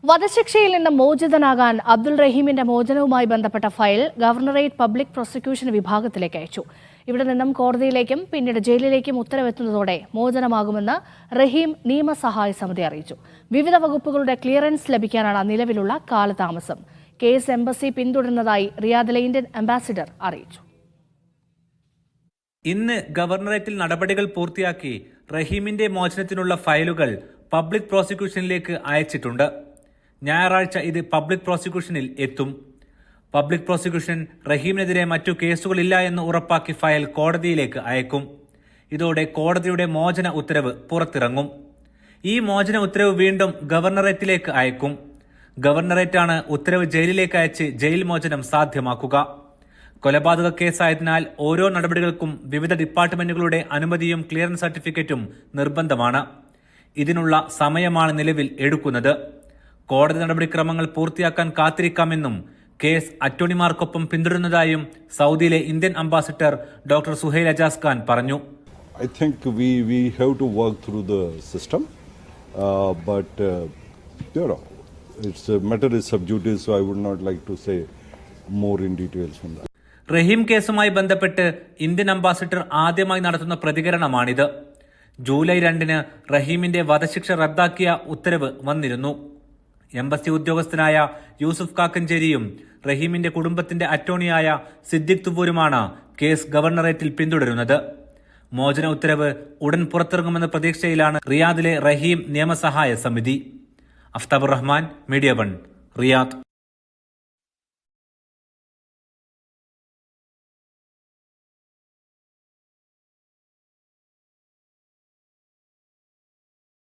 വധശിക്ഷയിൽ നിന്ന് മോചിതനാകാൻ അബ്ദുൾ റഹീമിന്റെ മോചനവുമായി ബന്ധപ്പെട്ട file governorate public prosecution വിഭാഗത്തിലേക്ക് അയച്ചു. ഇവിടെ നിന്നും കോടതിയിലേക്കും പിന്നീട് ജയിലിലേക്കും ഉത്തരവെത്തുന്നതോടെ മോചനമാകുമെന്ന് റഹീം നിയമസഹായ സമിതി അറിയിച്ചു. വിവിധ വകുപ്പുകളുടെ ക്ലിയറൻസ് ലഭിക്കാനാണ് നിലവിലുള്ള കാലതാമസം. കേസ് എംബസി പിന്തുടരുന്നതായി റിയാദിലെ ഇന്ത്യൻ അംബാസിഡർ അറിയിച്ചു. ഇന്ന് ഗവർണറേറ്റിൽ നടപടികൾ പൂർത്തിയാക്കി റഹീമിന്റെ മോചനത്തിനുള്ള ഫയലുകൾ പബ്ലിക് പ്രോസിക്യൂഷനിലേക്ക് അയച്ചിട്ടുണ്ട്. ഞായറാഴ്ച ഇത് പബ്ലിക് പ്രോസിക്യൂഷനിൽ എത്തും. പബ്ലിക് പ്രോസിക്യൂഷൻ റഹീമിനെതിരെ മറ്റു കേസുകളില്ല എന്ന് ഉറപ്പാക്കി ഫയൽ കോടതിയിലേക്ക് അയക്കും. ഇതോടെ കോടതിയുടെ മോചന ഉത്തരവ് പുറത്തിറങ്ങും. ഈ മോചന ഉത്തരവ് വീണ്ടും ഗവർണറേറ്റിലേക്ക് അയക്കും. ഗവർണറേറ്റാണ് ഉത്തരവ് ജയിലിലേക്ക് അയച്ച് ജയിൽ മോചനം സാധ്യമാക്കുക. കൊലപാതക കേസായതിനാൽ ഓരോ നടപടികൾക്കും വിവിധ ഡിപ്പാർട്ട്മെന്റുകളുടെ അനുമതിയും ക്ലിയറൻസ് സർട്ടിഫിക്കറ്റും നിർബന്ധമാണ്. ഇതിനുള്ള സമയമാണ് നിലവിൽ എടുക്കുന്നത്. കോടതി നടപടിക്രമങ്ങൾ പൂർത്തിയാക്കാൻ കാത്തിരിക്കാമെന്നും കേസ് അറ്റോർണിമാർക്കൊപ്പം പിന്തുടരുന്നതായും സൗദിയിലെ Indian ambassador doctor Suhail Ajaz Khan പറഞ്ഞു. I think we have to work through the system, but it's a matter is sub judice, so I would not like to say more in details on that. റഹീം കേസുമായി ബന്ധപ്പെട്ട് Indian ambassador ആദ്യമായി നടത്തുന്ന പ്രതികരണമാണിത്. July 2 റഹീമിന്റെ വധശിക്ഷ റദ്ദാക്കിയ ഉത്തരവ് വന്നിരുന്നു. Embassy ഉദ്യോഗസ്ഥനായ യൂസുഫ് കാക്കഞ്ചേരിയും റഹീമിന്റെ കുടുംബത്തിന്റെ അറ്റോർണിയായ സിദ്ദിഖ് തുവൂരുമാണ് കേസ് ഗവർണറേറ്റിൽ പിന്തുടരുന്നത്. മോചന ഉത്തരവ് ഉടൻ പുറത്തിറങ്ങുമെന്ന പ്രതീക്ഷയിലാണ് റിയാദിലെ റഹീം നിയമസഹായ സമിതി. Aftabur Rahman, media 1, Riyadh.